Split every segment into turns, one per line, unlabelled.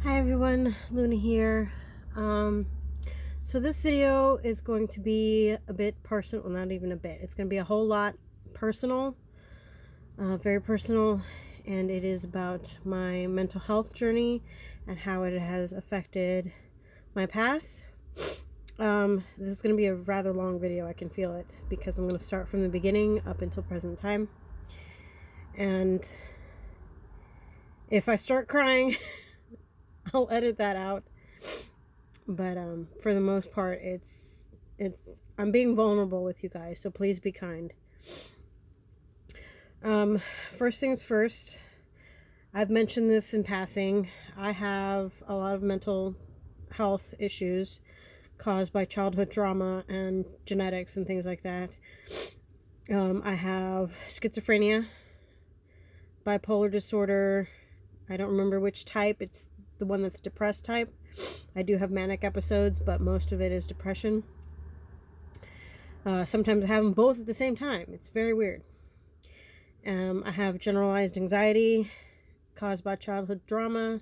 Hi everyone, Luna here. So this video is going to be a bit personal, well, not even a bit. It's going to be a whole lot personal, very personal, and it is about my mental health journey and how it has affected my path. This is going to be a rather long video, I can feel it, because I'm going to start from the beginning up until present time. And if I start crying, I'll edit that out. But for the most part, it's I'm being vulnerable with you guys, so please be kind. First things first, I've mentioned this in passing. I have a lot of mental health issues caused by childhood trauma and genetics and things like that. I have schizophrenia, bipolar disorder. I don't remember which type. It's the one that's depressed type. I do have manic episodes, but most of it is depression. Sometimes I have them both at the same time. It's very weird. I have generalized anxiety caused by childhood trauma,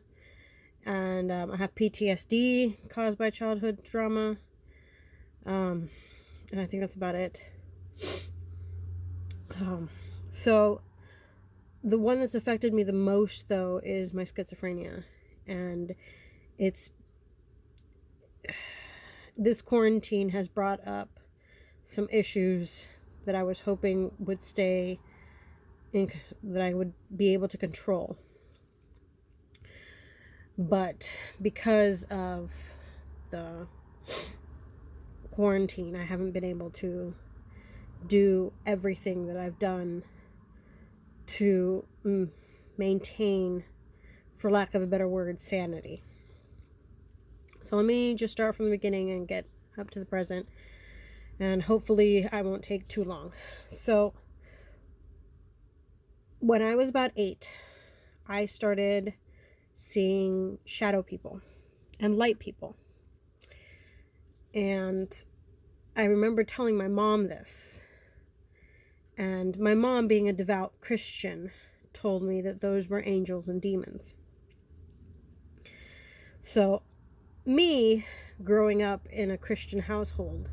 and I have PTSD caused by childhood trauma, and I think that's about it. So the one that's affected me the most, though, is my schizophrenia, and this quarantine has brought up some issues that I was hoping would stay in, that I would be able to control. But because of the quarantine, I haven't been able to do everything that I've done to maintain, for lack of a better word, sanity. So let me just start from the beginning and get up to the present, and hopefully I won't take too long. So when I was about 8, I started seeing shadow people and light people. And I remember telling my mom this. And my mom, being a devout Christian, told me that those were angels and demons. So me, growing up in a Christian household,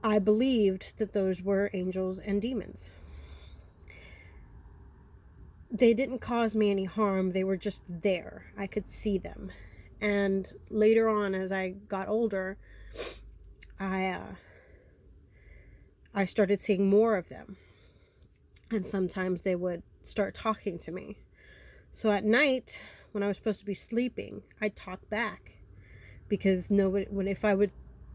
I believed that those were angels and demons. They didn't cause me any harm. They were just there. I could see them. And later on, as I got older, I started seeing more of them. And sometimes they would start talking to me. So at night, when I was supposed to be sleeping, I'd talk back. Because if I would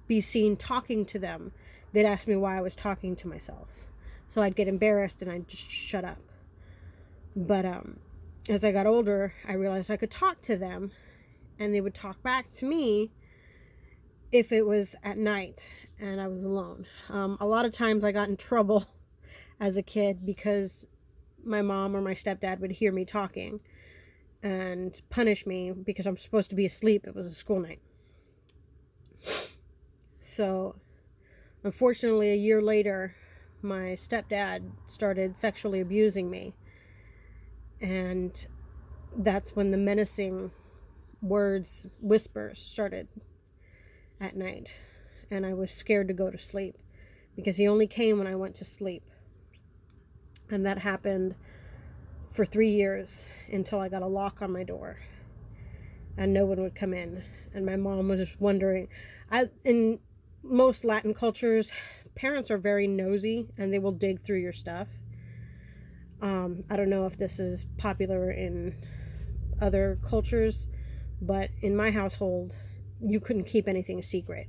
be seen talking to them, they'd ask me why I was talking to myself. So I'd get embarrassed and I'd just shut up. But as I got older, I realized I could talk to them, and they would talk back to me if it was at night and I was alone. A lot of times I got in trouble as a kid because my mom or my stepdad would hear me talking and punish me because I'm supposed to be asleep. It was a school night. So unfortunately, a year later, my stepdad started sexually abusing me. And that's when the menacing whispers started at night. And I was scared to go to sleep because he only came when I went to sleep. And that happened for 3 years until I got a lock on my door and no one would come in. And my mom was just wondering. In most Latin cultures, parents are very nosy and they will dig through your stuff. I don't know if this is popular in other cultures, but in my household, you couldn't keep anything a secret.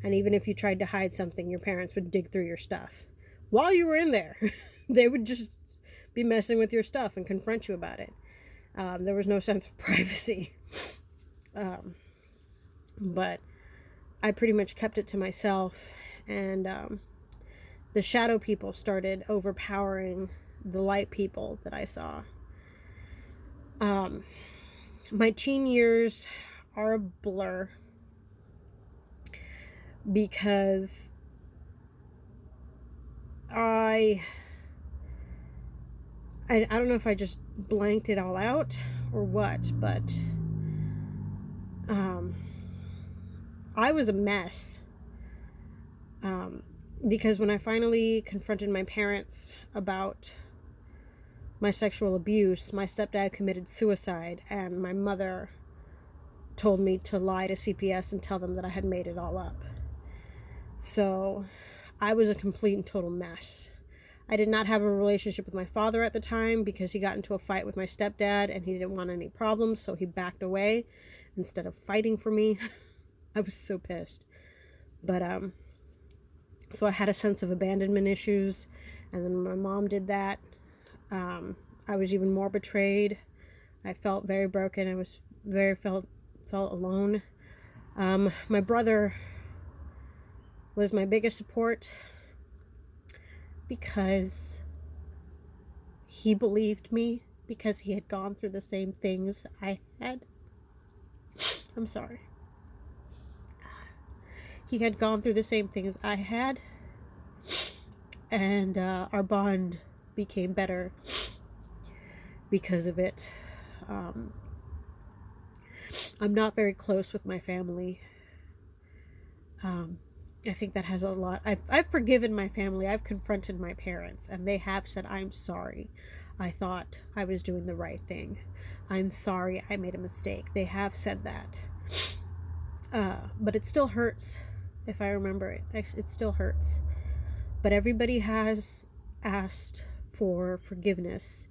And even if you tried to hide something, your parents would dig through your stuff. While you were in there, they would just be messing with your stuff and confront you about it. There was no sense of privacy. But I pretty much kept it to myself, and the shadow people started overpowering the light people that I saw. My teen years are a blur because I don't know if I just blanked it all out or what, but I was a mess. Because when I finally confronted my parents about my sexual abuse, my stepdad committed suicide, and my mother told me to lie to CPS and tell them that I had made it all up. So I was a complete and total mess. I did not have a relationship with my father at the time because he got into a fight with my stepdad and he didn't want any problems, so he backed away instead of fighting for me. I was so pissed. But so I had a sense of abandonment issues, and then my mom did that. I was even more betrayed. I felt very broken. I was felt alone. My brother was my biggest support because he believed me, because he had gone through the same things I had. I'm sorry. He had gone through the same things I had, and our bond became better because of it. I'm not very close with my family. I think that has a lot. I've forgiven my family. I've confronted my parents, and they have said, I'm sorry. I thought I was doing the right thing. I'm sorry I made a mistake. They have said that. But it still hurts if I remember it. It still hurts. But everybody has asked for forgiveness,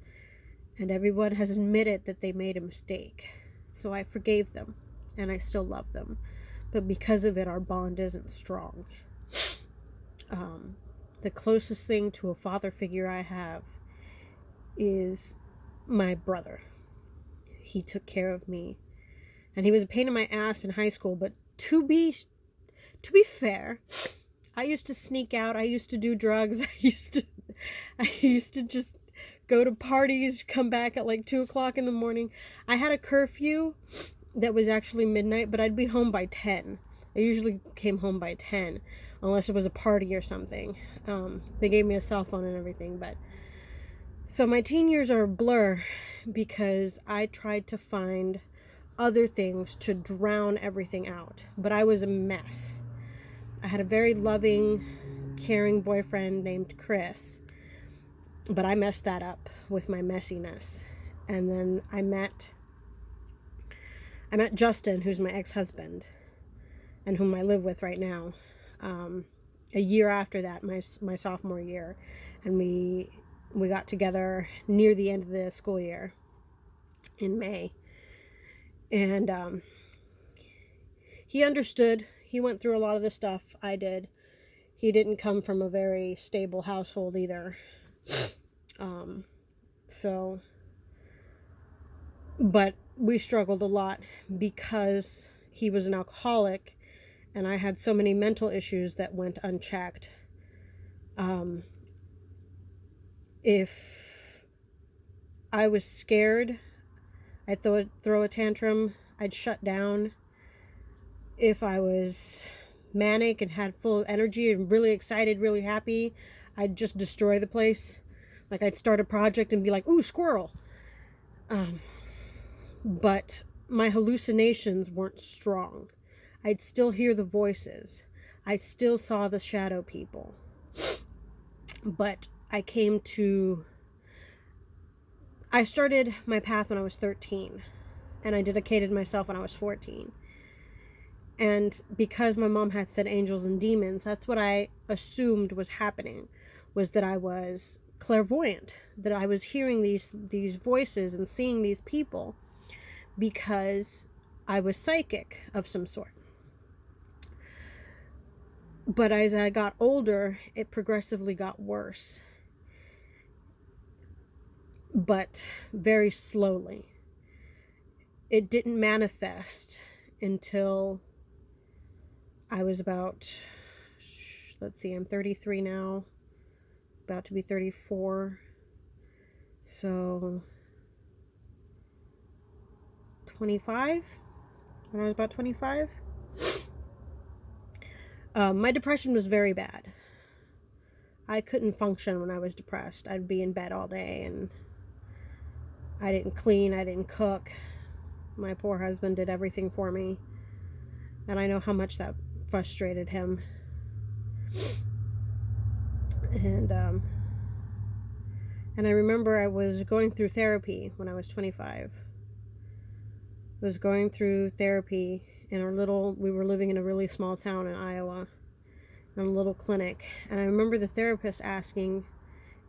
and everyone has admitted that they made a mistake. So I forgave them, and I still love them. But because of it, our bond isn't strong. The closest thing to a father figure I have is my brother. He took care of me, and he was a pain in my ass in high school, but to be fair, I used to sneak out. I used to do drugs. I used to just go to parties, come back at like 2:00 in the morning. I had a curfew that was actually midnight, but I'd be home by 10. I usually came home by 10, unless it was a party or something. They gave me a cell phone and everything, but so my teen years are a blur because I tried to find other things to drown everything out, but I was a mess. I had a very loving, caring boyfriend named Chris, but I messed that up with my messiness. And then I met Justin, who's my ex-husband and whom I live with right now, a year after that, my sophomore year, and we got together near the end of the school year in May. And he understood. He went through a lot of the stuff I did. He didn't come from a very stable household either. But we struggled a lot because he was an alcoholic and I had so many mental issues that went unchecked. If I was scared, I'd throw a tantrum. I'd shut down. If I was manic and had full of energy and really excited, really happy, I'd just destroy the place. Like I'd start a project and be like, ooh, squirrel. But my hallucinations weren't strong. I'd still hear the voices. I still saw the shadow people. But I started my path when I was 13, and I dedicated myself when I was 14. And because my mom had said angels and demons, that's what I assumed was happening, was that I was clairvoyant, that I was hearing these voices and seeing these people because I was psychic of some sort. But as I got older, it progressively got worse. But very slowly. It didn't manifest until I was about, I'm 33 now, about to be 34. So 25, when I was about 25. My depression was very bad. I couldn't function when I was depressed. I'd be in bed all day, and I didn't clean, I didn't cook. My poor husband did everything for me. And I know how much that frustrated him. And I remember I was going through therapy when I was 25. I was going through therapy in we were living in a really small town in Iowa, in a little clinic. And I remember the therapist asking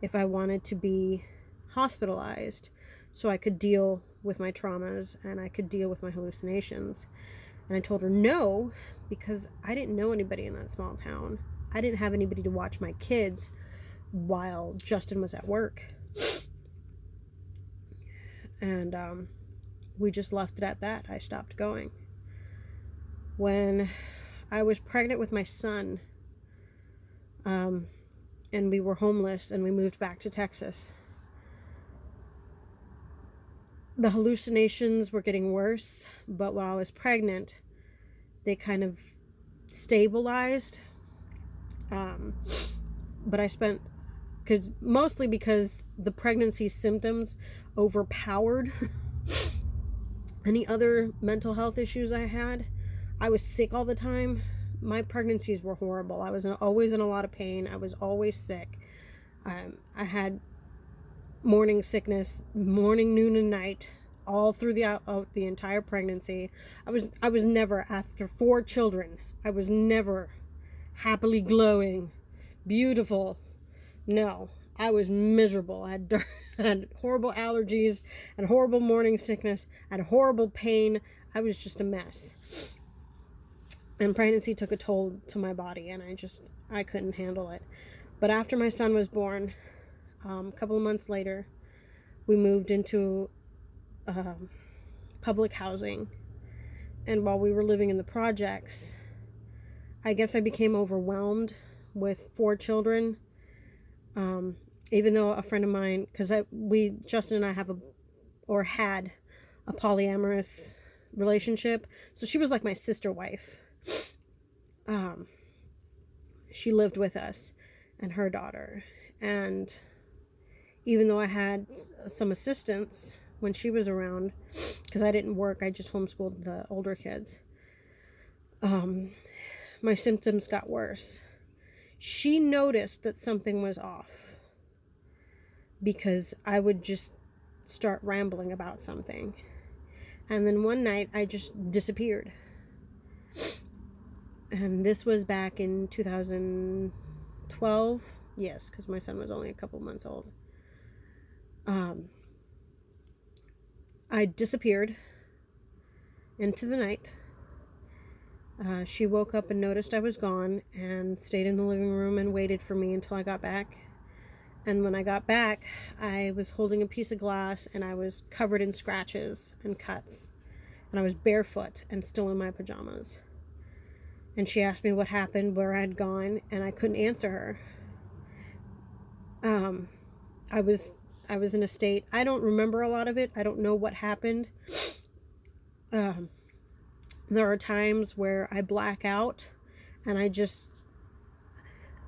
if I wanted to be hospitalized so I could deal with my traumas and I could deal with my hallucinations. And I told her no, because I didn't know anybody in that small town. I didn't have anybody to watch my kids while Justin was at work. And we just left it at that. I stopped going. When I was pregnant with my son, and we were homeless and we moved back to Texas, the hallucinations were getting worse, but while I was pregnant, they kind of stabilized. But I spent, mostly because the pregnancy symptoms overpowered any other mental health issues I had. I was sick all the time. My pregnancies were horrible. I was always in a lot of pain. I was always sick. I had morning sickness, morning, noon, and night, all through the entire pregnancy. I was never, after 4 children, I was never happily glowing, beautiful. No, I was miserable. I had horrible allergies, and horrible morning sickness, and horrible pain. I was just a mess. And pregnancy took a toll to my body, and I couldn't handle it. But after my son was born, a couple of months later, we moved into public housing. And while we were living in the projects, I guess I became overwhelmed with 4 children. Even though a friend of mine, because Justin and I had a polyamorous relationship. So she was like my sister wife. She lived with us and her daughter. And even though I had some assistance when she was around, because I didn't work, I just homeschooled the older kids, my symptoms got worse. She noticed that something was off because I would just start rambling about something. And then one night I just disappeared. And this was back in 2012. Yes, because my son was only a couple months old. I disappeared into the night. She woke up and noticed I was gone and stayed in the living room and waited for me until I got back. And when I got back, I was holding a piece of glass and I was covered in scratches and cuts. And I was barefoot and still in my pajamas. And she asked me what happened, where I had gone, and I couldn't answer her. I was in a state, I don't remember a lot of it. I don't know what happened. There are times where I black out and I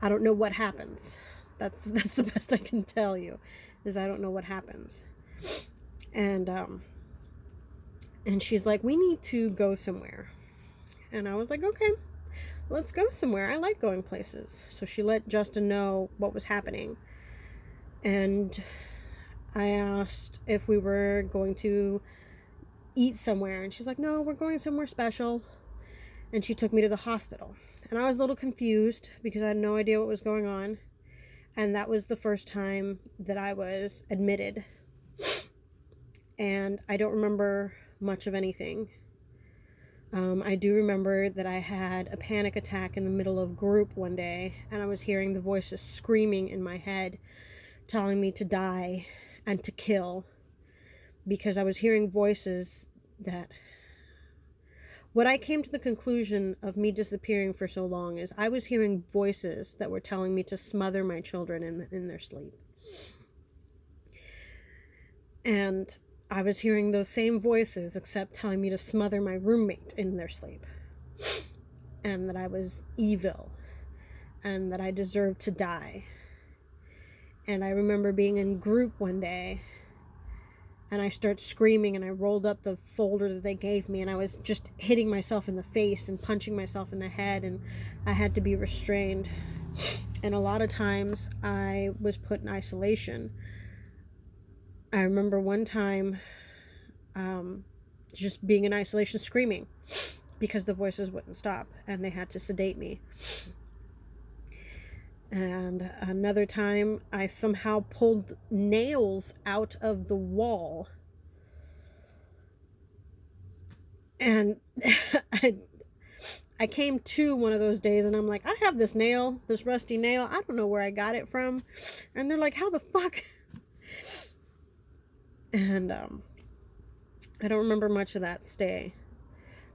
don't know what happens. That's the best I can tell you, is I don't know what happens. And she's like, we need to go somewhere. And I was like, okay, let's go somewhere. I like going places. So she let Justin know what was happening. And I asked if we were going to eat somewhere. And she's like, no, we're going somewhere special. And she took me to the hospital. And I was a little confused because I had no idea what was going on. And that was the first time that I was admitted. And I don't remember much of anything. I do remember that I had a panic attack in the middle of group one day, and I was hearing the voices screaming in my head, telling me to die and to kill, because I was hearing voices that... What I came to the conclusion of me disappearing for so long is I was hearing voices that were telling me to smother my children in their sleep. And I was hearing those same voices, except telling me to smother my roommate in their sleep. And that I was evil. And that I deserved to die. And I remember being in group one day. And I started screaming, and I rolled up the folder that they gave me, and I was just hitting myself in the face and punching myself in the head, and I had to be restrained. And a lot of times I was put in isolation. I remember one time just being in isolation screaming because the voices wouldn't stop, and they had to sedate me. And another time I somehow pulled nails out of the wall, and I came to one of those days, and I'm like, I have this nail, this rusty nail, I don't know where I got it from. And they're like, how the fuck? And I don't remember much of that stay.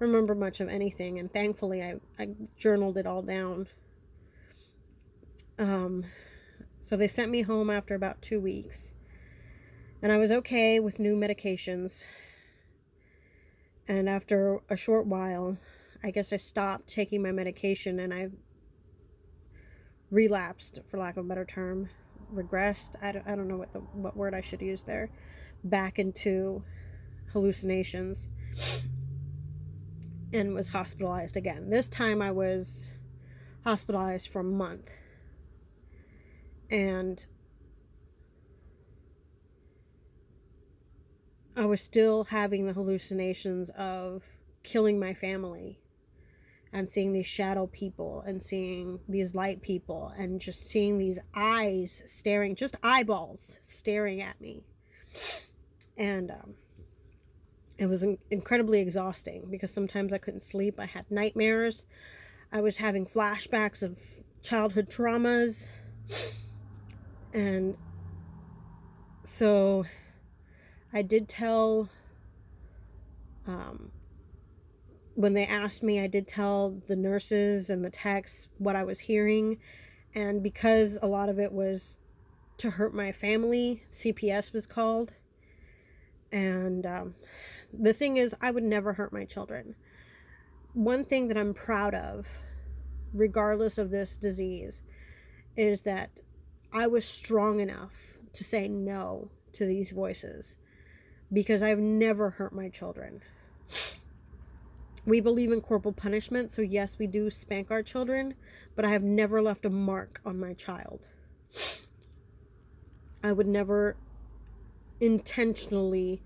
I remember much of anything, and thankfully I journaled it all down. So they sent me home after about 2 weeks, and I was okay with new medications. And after a short while, I guess I stopped taking my medication, and I relapsed, for lack of a better term, regressed. I don't know what word I should use there, back into hallucinations, and was hospitalized again. This time I was hospitalized for a month. And I was still having the hallucinations of killing my family, and seeing these shadow people, and seeing these light people, and just seeing these eyes staring, just eyeballs staring at me. And it was incredibly exhausting, because sometimes I couldn't sleep. I had nightmares. I was having flashbacks of childhood traumas. And so I did tell, when they asked me, I did tell the nurses and the techs what I was hearing. And because a lot of it was to hurt my family, CPS was called. And the thing is, I would never hurt my children. One thing that I'm proud of, regardless of this disease, is that I was strong enough to say no to these voices, because I've never hurt my children. We believe in corporal punishment, so yes, we do spank our children, but I have never left a mark on my child. I would never intentionally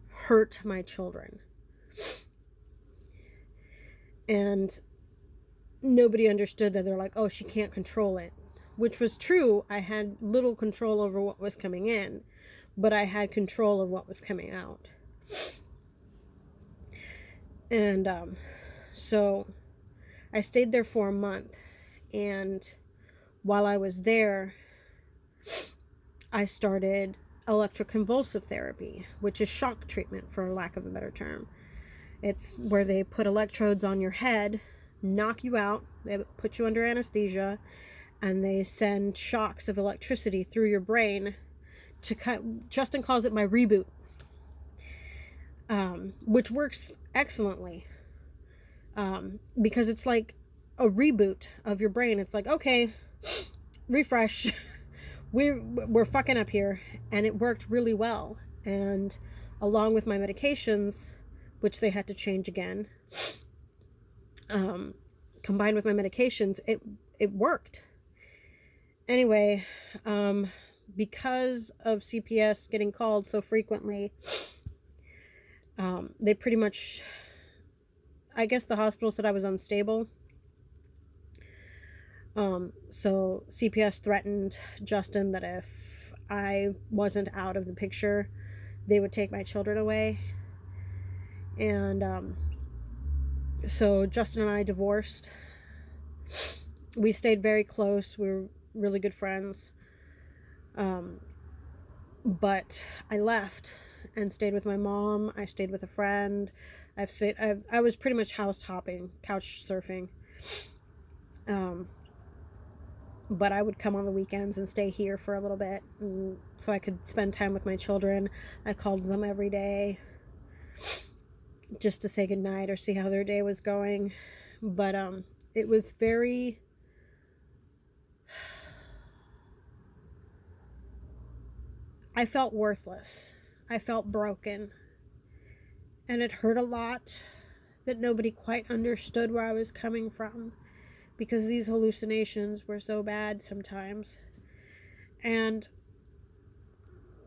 hurt my children. And nobody understood that. They're like, oh, she can't control it. Which was true. I had little control over what was coming in, but I had control of what was coming out. And so I stayed there for a month. And while I was there, I started electroconvulsive therapy, which is shock treatment, for lack of a better term. It's where they put electrodes on your head, knock you out, they put you under anesthesia, and they send shocks of electricity through your brain to cut. Justin calls it my reboot, which works excellently, because it's like a reboot of your brain. It's like, okay, refresh. We're fucking up here. And it worked really well. And along with my medications, which they had to change again, combined with my medications, it worked. Anyway, because of CPS getting called so frequently, they pretty much, I guess the hospital said I was unstable. So CPS threatened Justin that if I wasn't out of the picture, they would take my children away. And so Justin and I divorced. We stayed very close. We were really good friends. But I left and stayed with my mom. I stayed with a friend. I was pretty much house hopping, couch surfing. But I would come on the weekends and stay here for a little bit, and so I could spend time with my children. I called them every day just to say goodnight or see how their day was going. But it was very... I felt worthless. I felt broken. And it hurt a lot that nobody quite understood where I was coming from, because these hallucinations were so bad sometimes. And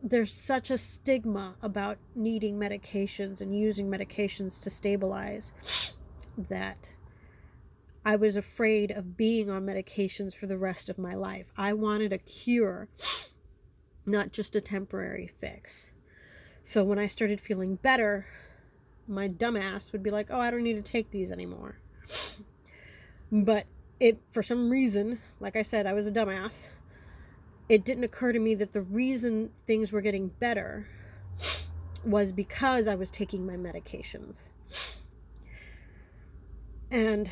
there's such a stigma about needing medications and using medications to stabilize that I was afraid of being on medications for the rest of my life. I wanted a cure, not just a temporary fix. So when I started feeling better, my dumbass would be like, oh, I don't need to take these anymore. But for some reason, like I said, I was a dumbass. It didn't occur to me that the reason things were getting better was because I was taking my medications. And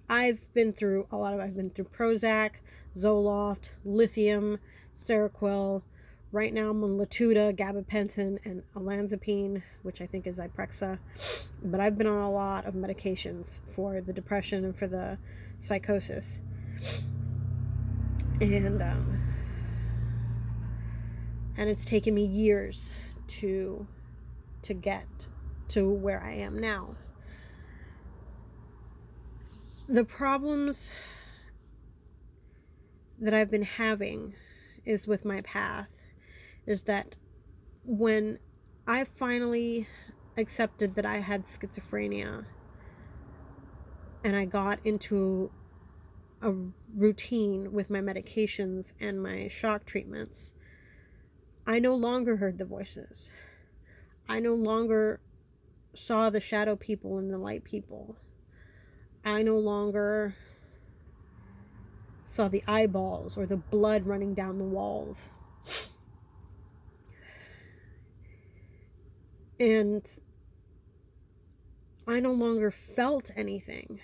I've been through Prozac, Zoloft, lithium, Seroquel. Right now I'm on Latuda, gabapentin, and olanzapine, which I think is Zyprexa. But I've been on a lot of medications for the depression and for the psychosis. And it's taken me years to get to where I am now. The problems that I've been having is with my path, is that when I finally accepted that I had schizophrenia and I got into a routine with my medications and my shock treatments, I no longer heard the voices. I no longer saw the shadow people and the light people. I no longer saw the eyeballs or the blood running down the walls. And I no longer felt anything.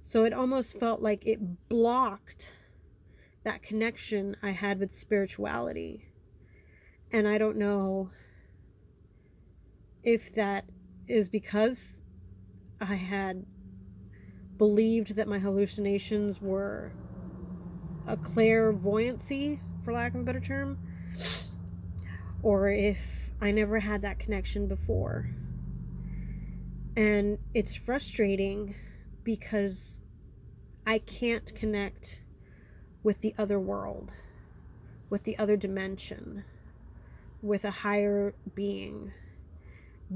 So it almost felt like it blocked that connection I had with spirituality. And I don't know if that is because I had believed that my hallucinations were a clairvoyancy, for lack of a better term, or if I never had that connection before. And it's frustrating because I can't connect with the other world, with the other dimension, with a higher being,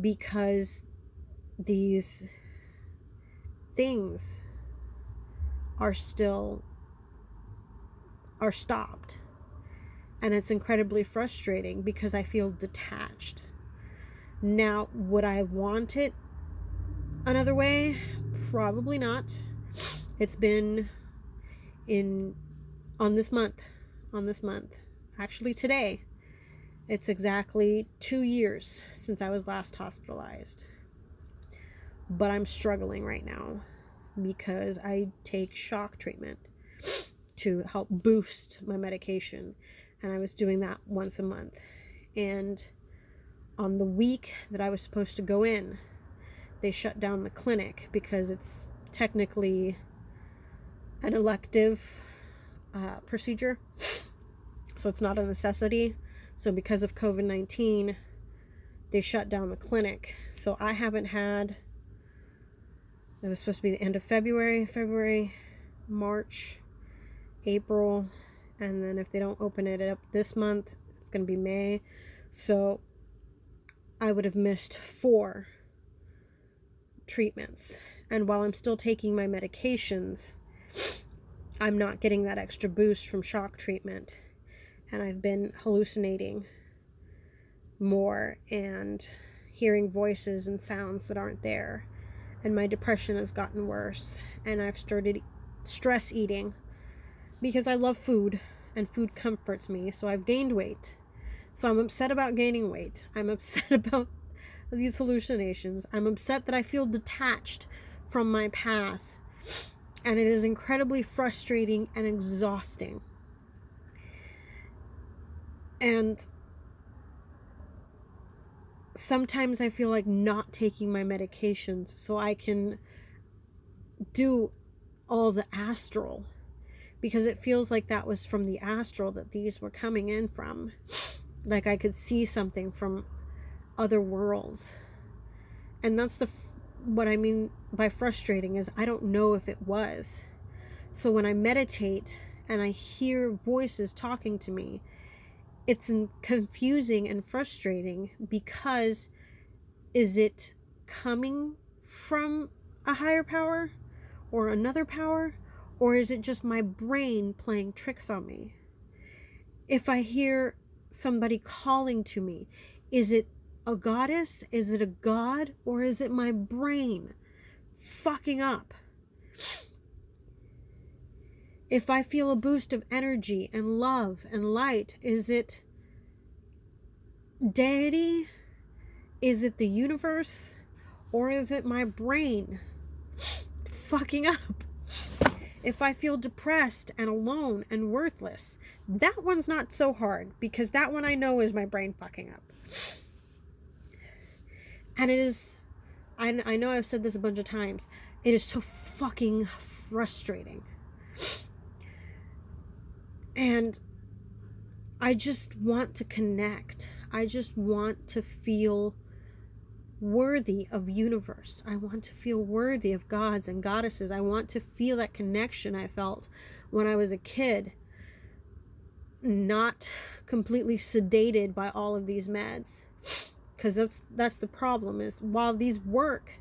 because these things are stopped. And it's incredibly frustrating because I feel detached. Now, would I want it another way? Probably not. It's been on this month, actually today, it's exactly 2 years since I was last hospitalized. But I'm struggling right now because I take shock treatment to help boost my medication. And I was doing that once a month. And on the week that I was supposed to go in, they shut down the clinic because it's technically an elective procedure. So it's not a necessity. So because of COVID-19, they shut down the clinic. So I haven't had, it was supposed to be the end of February, March, April, and then if they don't open it up this month, it's going to be May. So I would have missed 4 treatments. And while I'm still taking my medications, I'm not getting that extra boost from shock treatment. And I've been hallucinating more and hearing voices and sounds that aren't there. And my depression has gotten worse. And I've started stress eating because I love food and food comforts me. So I've gained weight. So I'm upset about gaining weight. I'm upset about these hallucinations. I'm upset that I feel detached from my path. And it is incredibly frustrating and exhausting. And sometimes I feel like not taking my medications so I can do all the astral, because it feels like that was from the astral that these were coming in from. Like I could see something from other worlds. And that's what I mean by frustrating is I don't know if it was. So when I meditate and I hear voices talking to me, it's confusing and frustrating because is it coming from a higher power or another power, or is it just my brain playing tricks on me? If I hear somebody calling to me, is it a goddess? Is it a god? Or is it my brain fucking up? If I feel a boost of energy and love and light, is it deity? Is it the universe? Or is it my brain fucking up? If I feel depressed and alone and worthless, that one's not so hard because that one I know is my brain fucking up. And it is, I know I've said this a bunch of times, it is so fucking frustrating. And I just want to connect. I just want to feel worthy of universe. I want to feel worthy of gods and goddesses. I want to feel that connection I felt when I was a kid, not completely sedated by all of these meds. Because that's the problem, is while these work,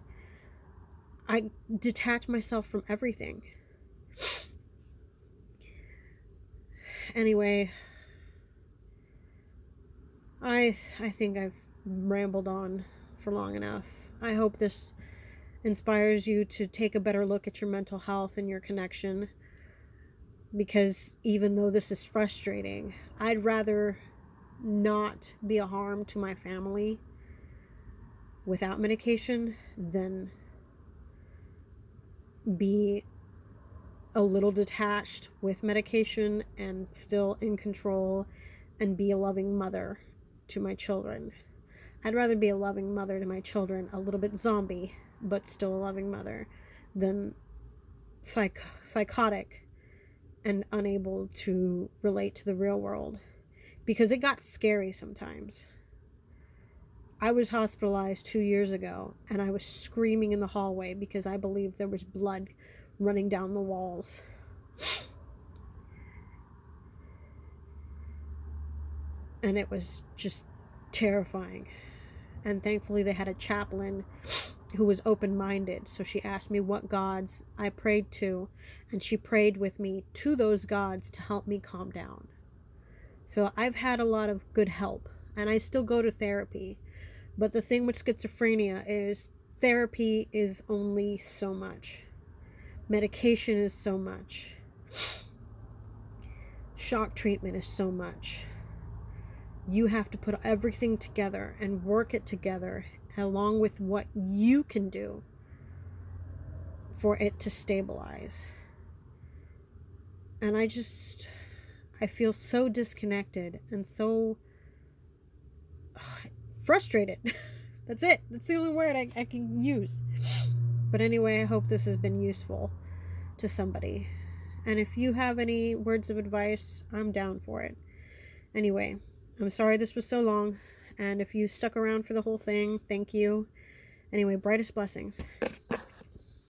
I detach myself from everything. Anyway, I think I've rambled on for long enough. I hope this inspires you to take a better look at your mental health and your connection, because even though this is frustrating, I'd rather not be a harm to my family without medication than be a little detached with medication and still in control and be a loving mother to my children. I'd rather be a loving mother to my children, a little bit zombie, but still a loving mother, than psychotic and unable to relate to the real world. Because it got scary sometimes. I was hospitalized 2 years ago, and I was screaming in the hallway because I believed there was blood running down the walls. And it was just terrifying. And thankfully they had a chaplain who was open-minded, so she asked me what gods I prayed to, and she prayed with me to those gods to help me calm down. So I've had a lot of good help, and I still go to therapy. But the thing with schizophrenia is therapy is only so much. Medication is so much. Shock treatment is so much. You have to put everything together and work it together along with what you can do for it to stabilize. And I feel so disconnected and so frustrated. That's it. That's the only word I can use. But anyway, I hope this has been useful to somebody. And if you have any words of advice, I'm down for it. Anyway, I'm sorry this was so long. And if you stuck around for the whole thing, thank you. Anyway, brightest blessings.